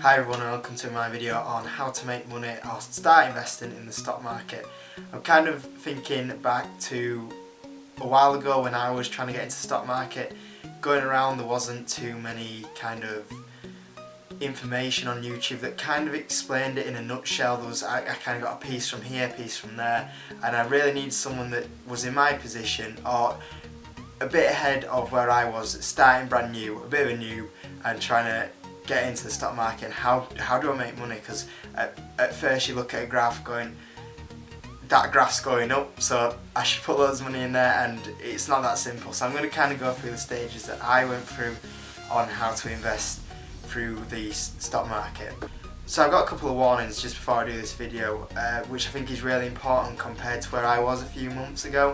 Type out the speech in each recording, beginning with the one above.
Hi everyone and welcome to my video on how to make money or start investing in the stock market. I'm kind of thinking back to a while ago when I was trying to get into the stock market. Going around, there wasn't too many kind of information on YouTube that kind of explained it in a nutshell. I kind of got a piece from here, a piece from there, and I really need someone that was in my position or a bit ahead of where I was, starting brand new, a bit of a noob, and trying to get into the stock market. And how do I make money? Because at first you look at a graph going, that graph's going up, so I should put loads of money in there, and it's not that simple. So I'm going to kind of go through the stages that I went through on how to invest through the stock market. So I've got a couple of warnings just before I do this video, which I think is really important compared to where I was a few months ago.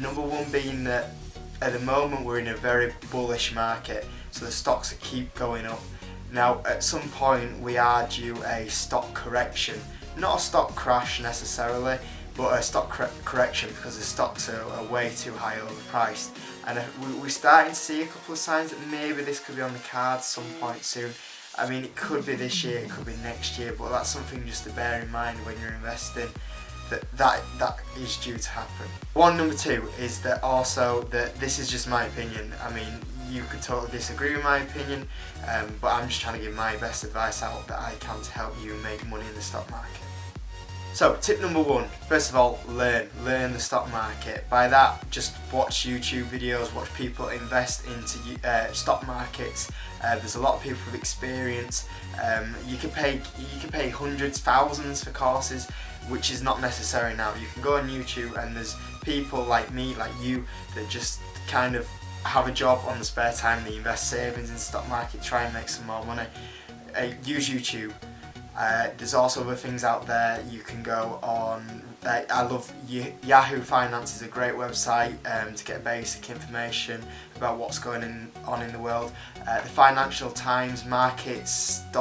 Number one being that at the moment we're in a very bullish market, so the stocks keep going up. Now at some point we are due a stock correction, not a stock crash necessarily, but a stock correction because the stocks are way too high overpriced. And we're starting to see a couple of signs that maybe this could be on the cards some point soon. I mean, it could be this year, it could be next year, but that's something just to bear in mind when you're investing. That is due to happen. Number two is that also that this is just my opinion. I mean, you could totally disagree with my opinion, but I'm just trying to give my best advice out that I can to help you make money in the stock market. So tip number one, first of all, learn the stock market. By that, just watch YouTube videos, watch people invest into stock markets. There's a lot of people with experience. You can pay hundreds, thousands for courses, which is not necessary now. You can go on YouTube and there's people like me, like you, that just kind of have a job on the spare time. They invest savings in the stock market, try and make some more money. Use YouTube. There's also other things out there. You can go on, I love Yahoo Finance is a great website to get basic information about what's going on in the world. The Financial Times, markets.ft,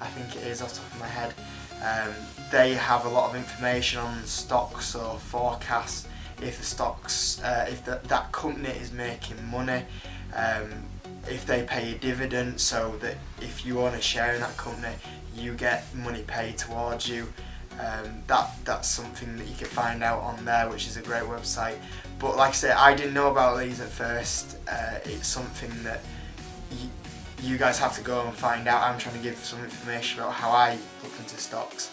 I think it is off the top of my head. They have a lot of information on stocks or forecasts, if the stocks, if that company is making money, if they pay a dividend, so that if you own a share in that company, you get money paid towards you. That's something that you can find out on there, which is a great website. But like I say, I didn't know about these at first. It's something that you guys have to go and find out. I'm trying to give some information about how I look into stocks,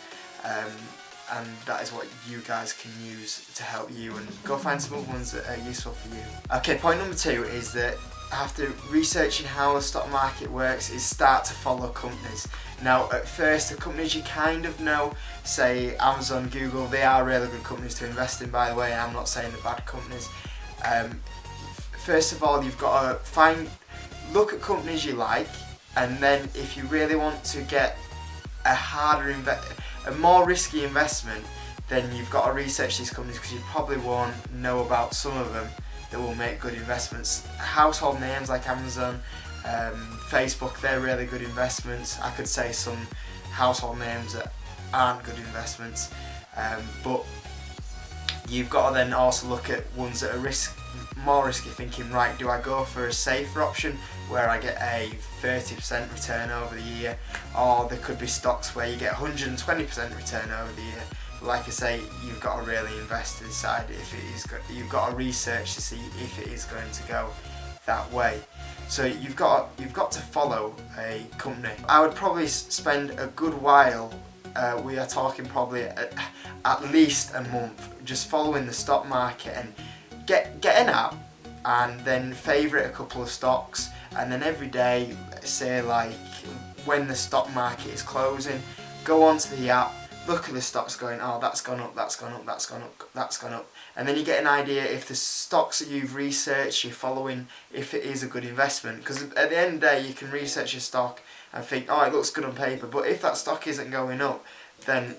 and that is what you guys can use to help you, and go find some other ones that are useful for you. Okay, point number two is that after researching how the stock market works is start to follow companies. Now at first the companies you kind of know, say Amazon, Google, they are really good companies to invest in, by the way. I'm not saying they're bad companies. First of all, you've got to look at companies you like, and then if you really want to get a more risky investment, then you've got to research these companies, because you probably won't know about some of them that will make good investments. Household names like Amazon, Facebook, they're really good investments. I could say some household names that aren't good investments, but you've got to then also look at ones that are more risky, thinking, right, do I go for a safer option where I get a 30% return over the year, or there could be stocks where you get 120% return over the year. Like I say, you've got to really invest inside if it is. You've got to research to see if it is going to go that way. So you've got to follow a company. I would probably spend a good while. We are talking probably at least a month just following the stock market, and get an app and then favourite a couple of stocks, and then every day, say like when the stock market is closing, go onto the app, look at the stocks going, oh, that's gone up, that's gone up, that's gone up, that's gone up. And then you get an idea if the stocks that you've researched, you're following, if it is a good investment. Because at the end of the day, you can research a stock and think, oh, it looks good on paper. But if that stock isn't going up, then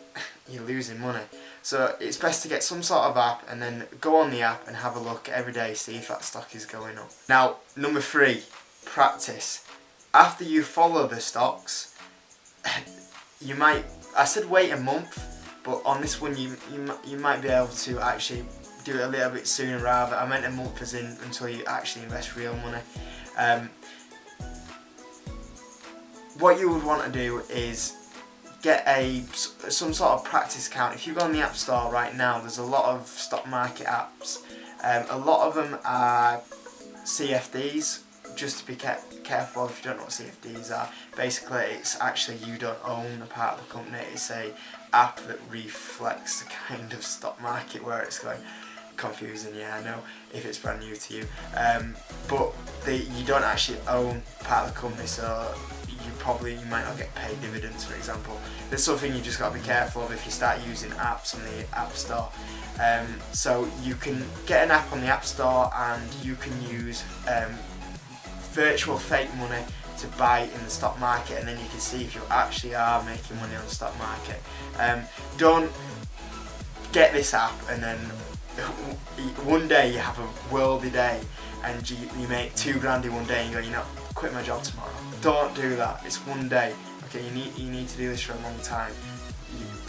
you're losing money. So it's best to get some sort of app and then go on the app and have a look every day, see if that stock is going up. Now, number three, practice. After you follow the stocks, I said wait a month, but on this one you might be able to actually do it a little bit sooner rather. I meant a month as in until you actually invest real money. what you would want to do is get some sort of practice account. If you go on the App Store right now, there's a lot of stock market apps. A lot of them are CFDs. Just to be careful if you don't know what CFDs are. Basically, it's actually you don't own a part of the company. It's a app that reflects the kind of stock market where it's going. Confusing, yeah, I know, if it's brand new to you. But you don't actually own part of the company, so you might not get paid dividends, for example. There's something you just got to be careful of if you start using apps on the App Store. So you can get an app on the App Store and you can use virtual fake money to buy in the stock market, and then you can see if you actually are making money on the stock market. Don't get this app and then one day you have a worldy day and you make $2,000 in one day and you go, you know, quit my job tomorrow. Don't do that. It's one day. Okay, you need to do this for a long time.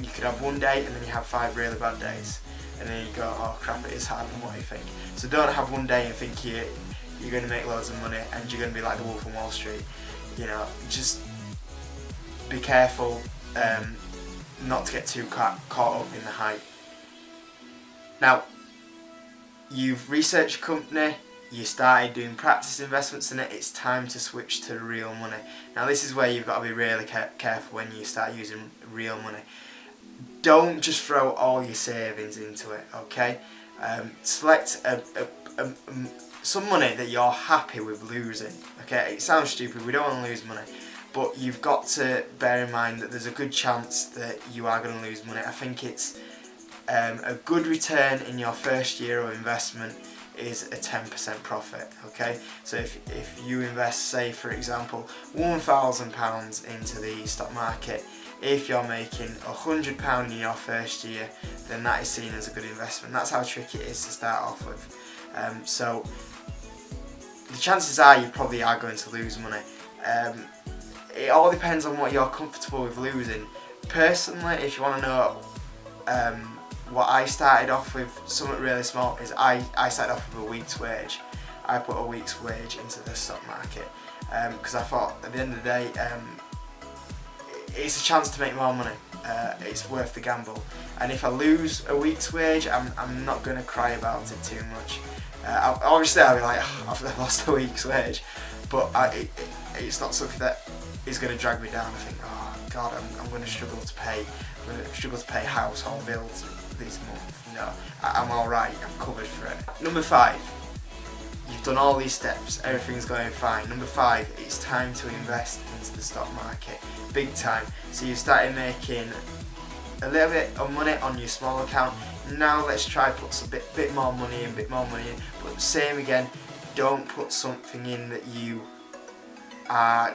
You could have one day and then you have 5 really bad days, and then you go, oh crap, it is harder than what you think. So don't have one day and think you're going to make loads of money and you're going to be like the Wolf of Wall Street. You know, just be careful not to get too caught up in the hype. Now, you've researched a company, you started doing practice investments in it, it's time to switch to real money. Now this is where you've got to be really careful when you start using real money. Don't just throw all your savings into it, okay? Select some money that you're happy with losing, okay? It sounds stupid, we don't want to lose money, but you've got to bear in mind that there's a good chance that you are going to lose money. I think it's a good return in your first year of investment is a 10% profit, okay? So if you invest, say for example, £1,000 into the stock market, if you're making £100 in your first year, then that is seen as a good investment. That's how tricky it is to start off with. So the chances are you probably are going to lose money. It all depends on what you're comfortable with losing. Personally, if you want to know what I started off with, something really small, is I started off with a week's wage. I put a week's wage into the stock market because I thought at the end of the day it's a chance to make more money. It's worth the gamble, and if I lose a week's wage, I'm not going to cry about it too much. Obviously I'll be like, oh, I've lost a week's wage, but it's not something that is going to drag me down. I think, oh god, I'm going to struggle to pay household bills this month. You know, I'm alright, I'm covered for it. Number 5, you've done all these steps, everything's going fine. Number 5, it's time to invest into the stock market, big time. So you started making a little bit of money on your small account. Now let's try put a bit more money in, but same again, don't put something in that you are,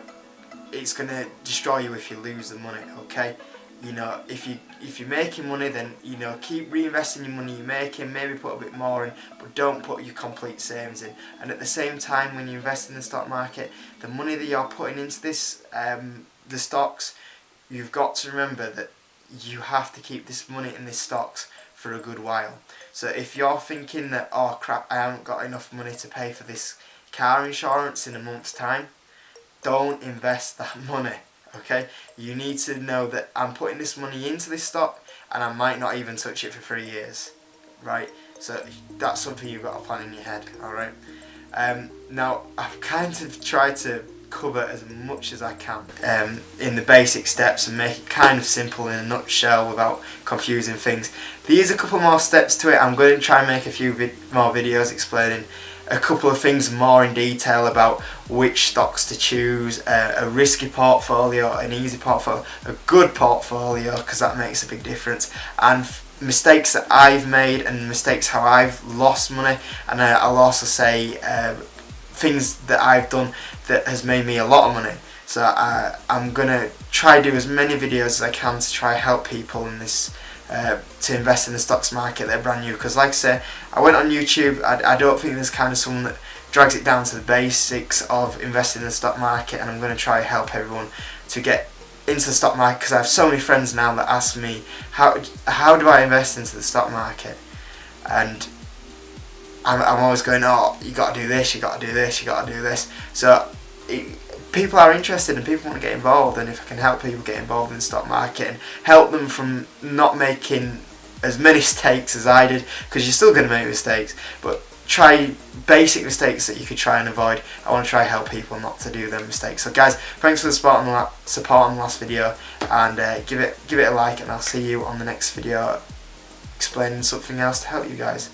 it's going to destroy you if you lose the money, okay? You know, if you're making money, then you know, keep reinvesting your money you're making, maybe put a bit more in, but don't put your complete savings in. And at the same time, when you invest in the stock market, the money that you're putting into this the stocks, you've got to remember that you have to keep this money in these stocks for a good while. So if you're thinking that, oh crap, I haven't got enough money to pay for this car insurance in a month's time, don't invest that money. Okay, you need to know that I'm putting this money into this stock and I might not even touch it for 3 years, right? So that's something you've got to plan in your head, alright? Now, I've kind of tried to cover as much as I can in the basic steps and make it kind of simple in a nutshell without confusing things. There's a couple more steps to it. I'm going to try and make a few more videos explaining a couple of things more in detail about which stocks to choose, a risky portfolio, an easy portfolio, a good portfolio, because that makes a big difference, and mistakes that I've made and mistakes how I've lost money, and I'll also say things that I've done that has made me a lot of money. So I'm going to try to do as many videos as I can to try help people in this to invest in the stocks market that are brand new, because like I say, I went on YouTube. I don't think there's kind of someone that drags it down to the basics of investing in the stock market, and I'm going to try to help everyone to get into the stock market, because I have so many friends now that ask me how do I invest into the stock market, and I'm always going, oh, you got to do this, you got to do this, you got to do this. So people are interested and people want to get involved, and if I can help people get involved in the stock market and help them from not making as many mistakes as I did, because you're still going to make mistakes, but try basic mistakes that you could try and avoid. I want to try help people not to do them mistakes. So guys, thanks for the support on the last video, and give it a like, and I'll see you on the next video explaining something else to help you guys.